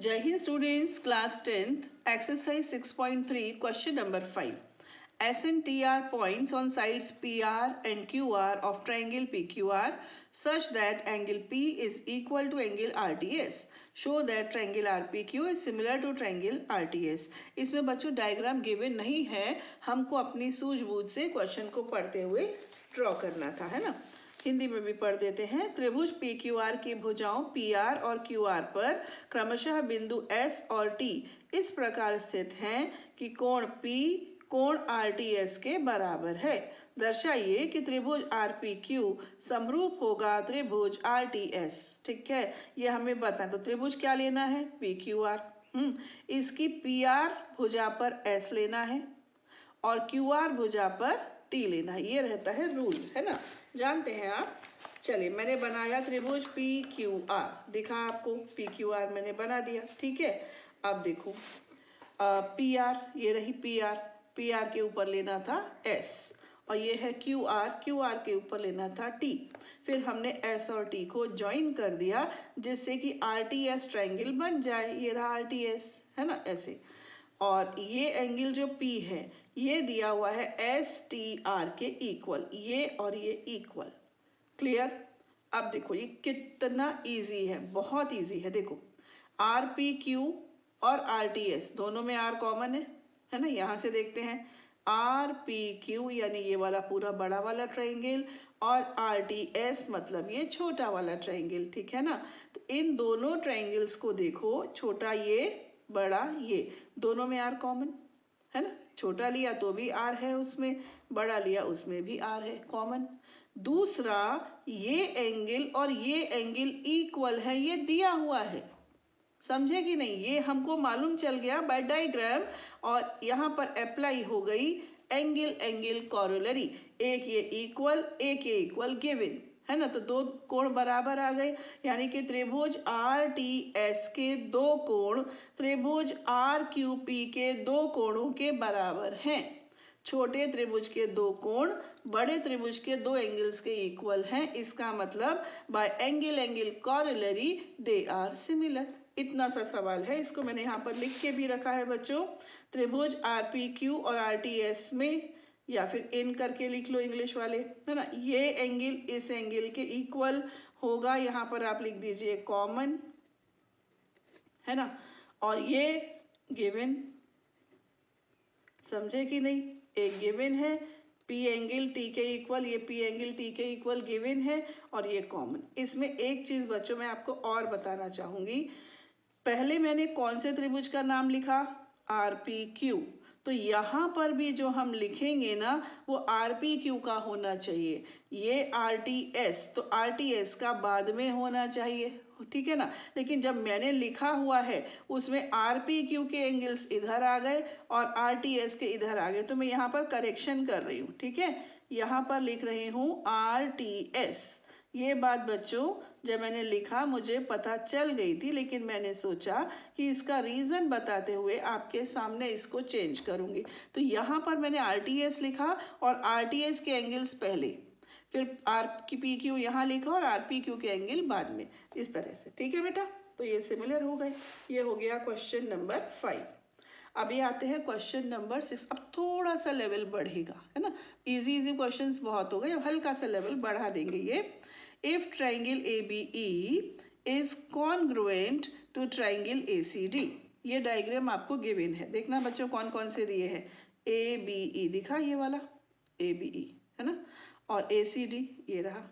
जय Hind students, class 10th exercise 6.3 question number 5. S and T are points on sides PR and QR of triangle PQR such that angle P is equal to angle RTS. Show that triangle RPQ is similar to triangle RTS. इसमें बच्चों diagram given नहीं है, हमको अपनी सूझबूझ से question को पढ़ते हुए ड्रॉ करना था, है ना। हिंदी में भी पढ़ देते हैं। त्रिभुज पी क्यू आर की भुजाओं पी आर और क्यू आर पर क्रमशः बिंदु एस और टी इस प्रकार स्थित हैं कि कोण पी कोण आर टी एस के बराबर है। दर्शाइए कि त्रिभुज आर पी क्यू समरूप होगा त्रिभुज आर टी एस। ठीक है, ये हमें बता। तो त्रिभुज क्या लेना है? P Q R. इसकी पी आर भुजा पर एस लेना है और क्यू आर भुजा पर टी लेना है। ये रहता है रूल, है ना, जानते हैं आप। चलिए, मैंने बनाया त्रिभुज पी क्यू आर, दिखा आपको। पी क्यू आर मैंने बना दिया, ठीक है। अब देखो, पी आर, ये रही पी आर। पी आर के ऊपर लेना था एस और ये है क्यू आर। क्यू आर के ऊपर लेना था टी। फिर हमने एस और टी को ज्वाइन कर दिया जिससे कि आर टी एस ट्राइंगल बन जाए। ये रहा आर टी एस, है ना, ऐसे। और ये एंगल जो पी है ये दिया हुआ है एस टी आर के इक्वल, ये और ये इक्वल। क्लियर? अब देखो ये कितना इजी है, बहुत इजी है। देखो, आर पी क्यू और आर टी एस दोनों में आर कॉमन है ना। यहाँ से देखते हैं, आर पी क्यू यानी ये वाला पूरा बड़ा वाला ट्राइंगल और आर टी एस मतलब ये छोटा वाला ट्राइंगल, ठीक है ना। तो इन दोनों ट्राइंगल्स को देखो, छोटा ये, बड़ा ये, दोनों में आर कॉमन है ना। छोटा लिया तो भी आर है उसमें, बड़ा लिया उसमें भी आर है कॉमन। दूसरा, ये एंगल और ये एंगल इक्वल है, ये दिया हुआ है, समझे कि नहीं। ये हमको मालूम चल गया बाय डायग्राम और यहाँ पर अप्लाई हो गई एंगल एंगल कॉरोलरी। एक ये इक्वल, एक ये इक्वल गिवन, है ना। तो दो कोण बराबर आ गए, यानी कि त्रिभुज आर टी एस के दो कोण त्रिभुज आर क्यू पी के दो कोणों के बराबर हैं। छोटे त्रिभुज के दो कोण बड़े त्रिभुज के दो एंगल्स के इक्वल हैं। इसका मतलब by angle angle corollary they are similar. इतना सा सवाल है, इसको मैंने यहाँ पर लिख के भी रखा है बच्चों। त्रिभुज आर पी क्यू और आर टी एस में, या फिर इन करके लिख लो इंग्लिश वाले, है ना। ये एंगल इस एंगल के इक्वल होगा, यहाँ पर आप लिख दीजिए कॉमन, है ना। और ये गिवन, समझे कि नहीं। एक गिवन है पी एंगल टी के इक्वल, ये पी एंगल टी के इक्वल गिवन है और ये कॉमन। इसमें एक चीज बच्चों मैं आपको और बताना चाहूंगी। पहले मैंने कौन से त्रिभुज का नाम लिखा? R P Q. तो यहाँ पर भी जो हम लिखेंगे ना वो आर पी क्यू का होना चाहिए। ये आर टी एस, तो आर टी एस का बाद में होना चाहिए, ठीक है ना। लेकिन जब मैंने लिखा हुआ है उसमें आर पी क्यू के एंगल्स इधर आ गए और आर टी एस के इधर आ गए, तो मैं यहाँ पर करेक्शन कर रही हूँ, ठीक है। यहाँ पर लिख रही हूँ आर टी एस। ये बात बच्चों जब मैंने लिखा मुझे पता चल गई थी, लेकिन मैंने सोचा कि इसका रीज़न बताते हुए आपके सामने इसको चेंज करूँगी। तो यहाँ पर मैंने आर टी एस लिखा और आर टी एस के एंगल्स पहले, फिर आर की पी क्यू यहाँ लिखा और आर पी क्यू के एंगल बाद में, इस तरह से, ठीक है बेटा। तो ये सिमिलर हो गए। ये हो गया क्वेश्चन नंबर 5। अभी आते हैं क्वेश्चन नंबर 6। अब थोड़ा सा लेवल बढ़ेगा, है ना। इजी इजी क्वेश्चंस बहुत हो गए, अब हल्का सा लेवल बढ़ा देंगे ये। If triangle ABE is congruent to triangle ACD, ये डायग्राम आपको गिवन है। देखना बच्चों कौन कौन से दिए हैं। ABE दिखा, ये वाला ABE, है ना, और ACD ये रहा,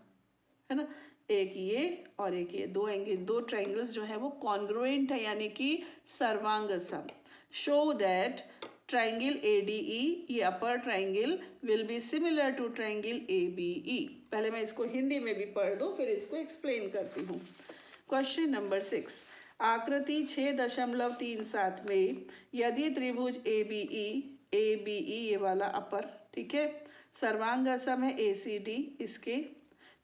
है ना। एक ये और एक ये, दो एंगल, दो ट्राइंगल्स जो है वो कॉन्ग्रुएंट है, यानी कि सर्वांग सम। शो दैट ट्राइंगल ADE, ये upper triangle, will be similar to triangle ABE। पहले मैं इसको हिंदी में भी पढ़ दूं फिर इसको एक्सप्लेन करती हूँ। क्वेश्चन नंबर 6, आकृति 6.37 में यदि त्रिभुज ABE ये वाला अपर, ठीक है, सर्वांग सम है ACD इसके,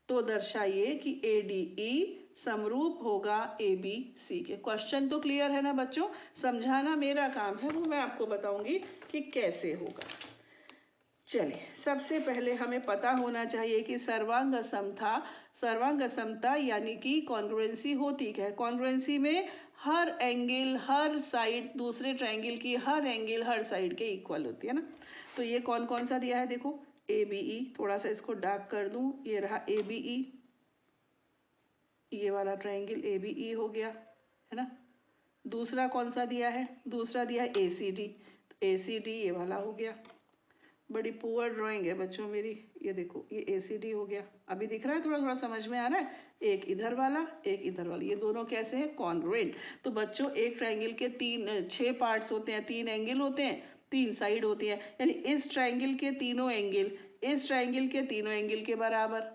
तो दर्शाइए कि ADE समरूप होगा ABC के। क्वेश्चन तो क्लियर है ना बच्चों, समझाना मेरा काम है, वो मैं आपको बताऊंगी कि कैसे होगा। चलिए, सबसे पहले हमें पता होना चाहिए कि सर्वांग समता यानी कि कॉन्ग्रुएंसी होती क्या है। कॉन्ग्रुएंसी में हर एंगल हर साइड दूसरे ट्रायंगल की हर एंगल हर साइड के इक्वल होती है ना। तो ये कौन कौन सा दिया है, देखो ए बी ई, थोड़ा सा इसको डार्क कर दूं, ये रहा ए बी ई, ये वाला ट्रायंगल ए बी ई हो गया, है ना। दूसरा कौन सा दिया है, दूसरा दिया है ए सी डी, तो ए सी डी ये वाला हो गया। बड़ी पुअर ड्राइंग है बच्चों मेरी, ये देखो ये ACD हो गया। अभी दिख रहा है, थोड़ा थोड़ा समझ में आ रहा है। एक इधर वाला एक इधर वाला, ये दोनों कैसे हैं, कॉन्ग्रुएंट। तो बच्चों एक ट्रायंगल के 6 पार्ट्स होते हैं, 3 एंगल होते हैं, 3 साइड होती है, यानी इस ट्रायंगल के तीनों एंगल इस ट्रायंगल के तीनों एंगल के बराबर,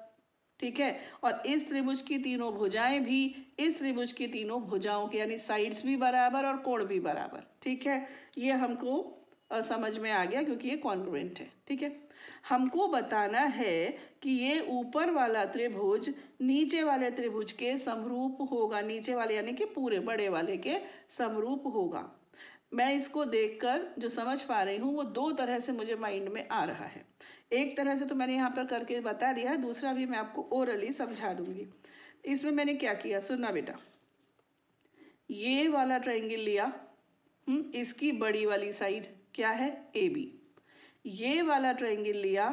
ठीक है। और इस त्रिभुज की तीनों भुजाएं भी इस त्रिभुज की तीनों भुजाओं के यानी साइड्स भी बराबर और कोण भी बराबर, ठीक है। ये हमको समझ में आ गया क्योंकि ये कॉन्ग्रुएंट है, ठीक है। हमको बताना है कि ये ऊपर वाला त्रिभुज नीचे वाले त्रिभुज के समरूप होगा, नीचे वाले यानी कि पूरे बड़े वाले के समरूप होगा। मैं इसको देखकर जो समझ पा रही हूँ वो 2 तरह से मुझे माइंड में आ रहा है। एक तरह से तो मैंने यहाँ पर करके बता दिया है, दूसरा भी मैं आपको ओरली समझा दूंगी। इसमें मैंने क्या किया, सुनना बेटा, ये वाला ट्रायंगल लिया, इसकी बड़ी वाली साइड क्या है, ए बी। ये वाला ट्रायंगल लिया,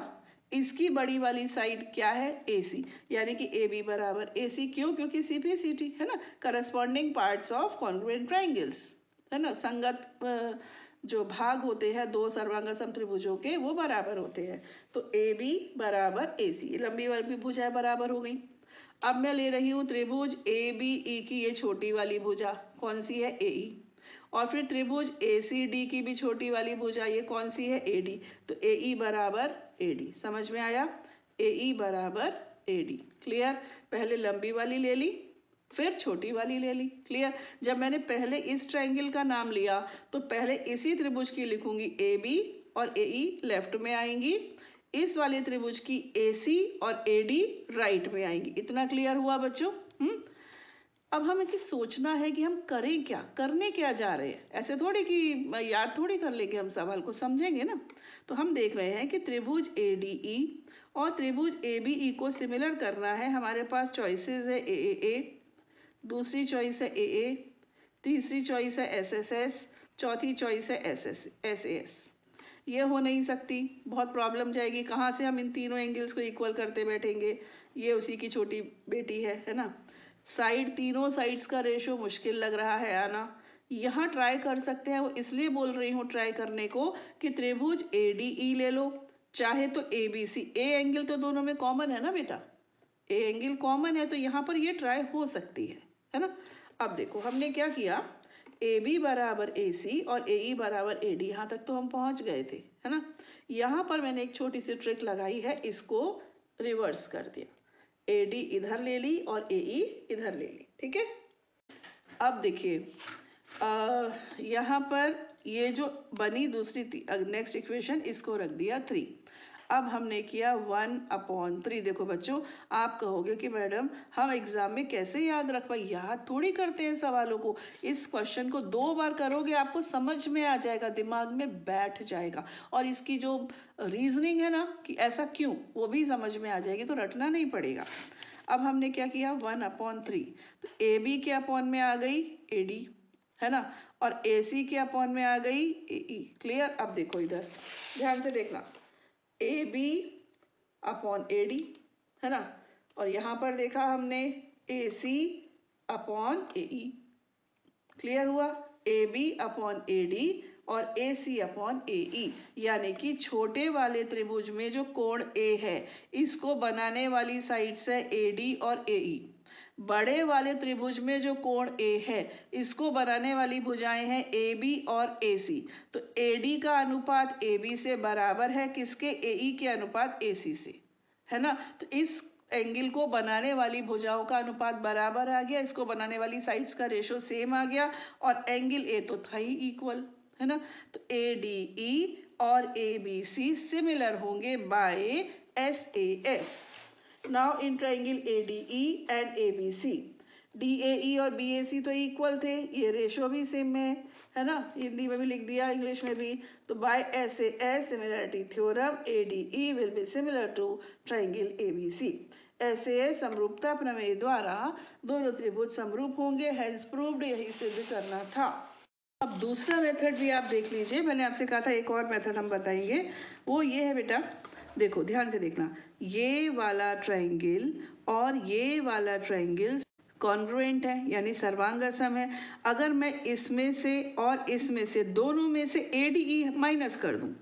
इसकी बड़ी वाली साइड क्या है, ए सी, यानी कि ए बी बराबर ए सी। क्यों, क्योंकि सी पी सी टी है ना, corresponding parts of congruent triangles, है ना। संगत जो भाग होते हैं 2 सर्वांगसम त्रिभुजों के वो बराबर होते हैं। तो ए बी बराबर ए सी, लंबी वाली भुजाएं बराबर हो गई। अब मैं ले रही हूँ त्रिभुज ए बी ई की ये छोटी वाली भुजा, कौन सी है, ए ई। और फिर त्रिभुज ए सी डी की भी छोटी वाली भुजा, ये कौन सी है, ए डी। तो ए ई बराबर ए डी, समझ में आया, ए ई बराबर ए डी। क्लियर, पहले लंबी वाली ले ली फिर छोटी वाली ले ली, क्लियर। जब मैंने पहले इस ट्रायंगल का नाम लिया तो पहले इसी त्रिभुज की लिखूंगी ए बी और ए ई लेफ्ट में आएंगी, इस वाले त्रिभुज की ए सी और ए डी राइट में आएंगी। इतना क्लियर हुआ बच्चों। अब हमें कि सोचना है कि हम करें क्या, करने क्या जा रहे हैं। ऐसे थोड़ी कि याद थोड़ी कर लेंगे, हम सवाल को समझेंगे ना। तो हम देख रहे हैं कि त्रिभुज ए डी ई और त्रिभुज ए बी ई को सिमिलर करना है। हमारे पास चॉइसेस है ए, दूसरी चॉइस है ए, तीसरी चॉइस है एस, चौथी चॉइस है एस। ये हो नहीं सकती, बहुत प्रॉब्लम जाएगी। कहाँ से हम इन तीनों एंगल्स को इक्वल करते बैठेंगे, ये उसी की छोटी बेटी है ना। साइड, तीनों साइड्स का रेशो मुश्किल लग रहा है आना। यहाँ ट्राई कर सकते हैं, वो इसलिए बोल रही हूँ ट्राई करने को कि त्रिभुज ए डी ई ले लो, चाहे तो ए बी सी, ए एंगल तो दोनों में कॉमन है ना बेटा, ए एंगल कॉमन है, तो यहाँ पर ये ट्राई हो सकती है ना। अब देखो हमने क्या किया, ए बी बराबर ए सी और ए ई बराबर ए डी, यहाँ तक तो हम पहुँच गए थे, है ना। यहाँ पर मैंने एक छोटी सी ट्रिक लगाई है, इसको रिवर्स कर दिया, ए डी इधर ले ली और ए ई इधर ले ली, ठीक है। अब देखिए यहाँ पर ये जो बनी दूसरी नेक्स्ट इक्वेशन, इसको रख दिया 3। अब हमने किया 1/3। देखो बच्चों, आप कहोगे कि मैडम हम एग्जाम में कैसे याद रख पाए, याद थोड़ी करते हैं सवालों को। इस क्वेश्चन को 2 बार करोगे आपको समझ में आ जाएगा, दिमाग में बैठ जाएगा, और इसकी जो रीजनिंग है ना कि ऐसा क्यों, वो भी समझ में आ जाएगी, तो रटना नहीं पड़ेगा। अब हमने क्या किया 1/3, तो ए बी के अपॉन में आ गई ए डी, है ना, और ए सी के अपॉन में आ गई ए ई। क्लियर। अब देखो इधर ध्यान से देखना, A B upon A D, है ना, और यहाँ पर देखा हमने ए सी अपॉन ए ई। क्लियर हुआ, A B upon A D और ए सी अपॉन ए ई, यानी कि छोटे वाले त्रिभुज में जो कोण ए है इसको बनाने वाली साइड्स है ए डी और ए ई। बड़े वाले त्रिभुज में जो कोण ए है इसको बनाने वाली भुजाएं हैं ए बी और ए सी। तो ए डी का अनुपात ए बी से बराबर है किसके, ए ई के अनुपात ए सी से, है ना। तो इस एंगल को बनाने वाली भुजाओं का अनुपात बराबर आ गया, इसको बनाने वाली साइड्स का रेशो सेम आ गया, और एंगल ए तो था ही इक्वल, है ना। तो ए डी ई और ए बी सी सिमिलर होंगे by S A S. Now in triangle A D E and A B C DAE और BAC तो इक्वल थे, ये रेशो भी सेम में है ना, हिंदी में भी लिख दिया, इंग्लिश में भी। तो by SAS similarity theorem ADE will be similar to triangle ABC। SAS समरूपता प्रमेय द्वारा दोनों त्रिभुज समरूप होंगे, हैज प्रूव्ड, यही सिद्ध करना था। अब दूसरा मेथड भी आप देख लीजिए, मैंने आपसे कहा था एक और मेथड हम बताएंगे, वो ये है बेटा, देखो ध्यान से देखना, ये वाला ट्राइंगल और ये वाला ट्राइंगल कॉन्ग्रुएंट है यानी सर्वांगसम है। अगर मैं इसमें से और इसमें से दोनों में से ADE माइनस कर दूं,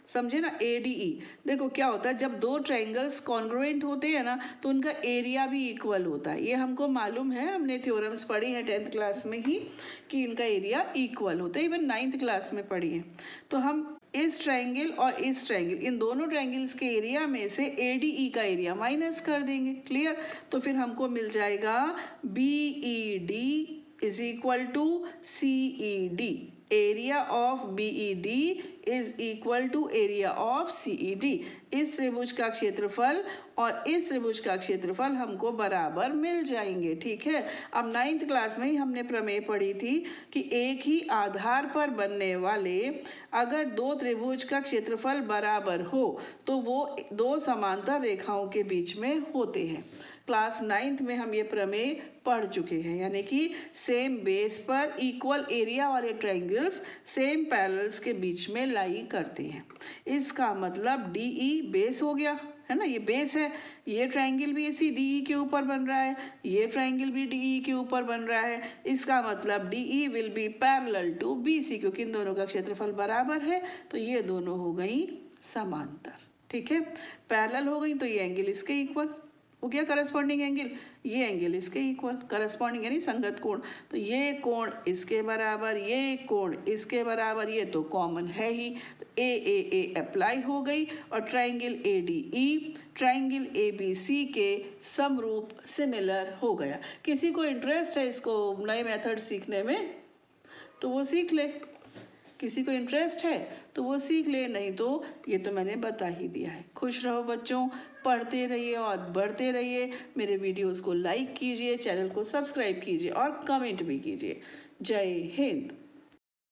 समझे ना, ADE, देखो क्या होता है जब दो ट्राइंगल्स कॉन्ग्रुएंट होते हैं ना तो उनका एरिया भी इक्वल होता है, ये हमको मालूम है, हमने थ्योरम्स पढ़ी हैं 10th क्लास में ही कि इनका एरिया इक्वल होता है, इवन 9th क्लास में पढ़ी है। तो हम इस ट्राइंगल और इस ट्राइंगल, इन दोनों ट्राइंगल्स के एरिया में से ADE का एरिया माइनस कर देंगे, क्लियर। तो फिर हमको मिल जाएगा BED is equal to CED, area of BED is equal to area of CED। इस त्रिभुज का क्षेत्रफल और इस त्रिभुज का क्षेत्रफल हमको बराबर मिल जाएंगे, ठीक है। अब 9th क्लास में ही हमने प्रमेय पढ़ी थी कि एक ही आधार पर बनने वाले अगर दो त्रिभुज का क्षेत्रफल बराबर हो तो वो दो समांतर रेखाओं के बीच में होते हैं। क्लास 9th में हम ये प्रमेय पढ़ चुके हैं, यानी कि सेम बेस पर इक्वल एरिया वाले ट्राइंगल्स सेम पैरेलल्स के बीच में लाई करते हैं। इसका मतलब DE बेस हो गया, है ना, ये बेस है, ये ट्राइंगल भी इसी DE के ऊपर बन रहा है, ये ट्राइंगल भी DE के ऊपर बन रहा है। इसका मतलब DE will be parallel to BC, क्योंकि इन दोनों का क्षेत्रफल बराबर है तो ये दोनों हो गई समांतर, ठीक है। पैरेलल हो गई तो ये एंगल इसके इक्वल हो गया, करस्पॉन्डिंग एंगल, ये एंगल इसके इक्वल, करस्पॉन्डिंग यानी संगत कोण, तो ये कोण इसके बराबर, ये कोण इसके बराबर, ये तो कॉमन है ही, तो AAA अप्लाई हो गई और ट्राइंगल ADE ट्राइंगल ABC के समरूप सिमिलर हो गया। किसी को इंटरेस्ट है इसको नए मेथड सीखने में तो वो सीख ले, किसी को इंटरेस्ट है तो वो सीख ले, नहीं तो ये तो मैंने बता ही दिया है। खुश रहो बच्चों, पढ़ते रहिए और बढ़ते रहिए, मेरे वीडियोस को लाइक कीजिए, चैनल को सब्सक्राइब कीजिए और कमेंट भी कीजिए। जय हिंद।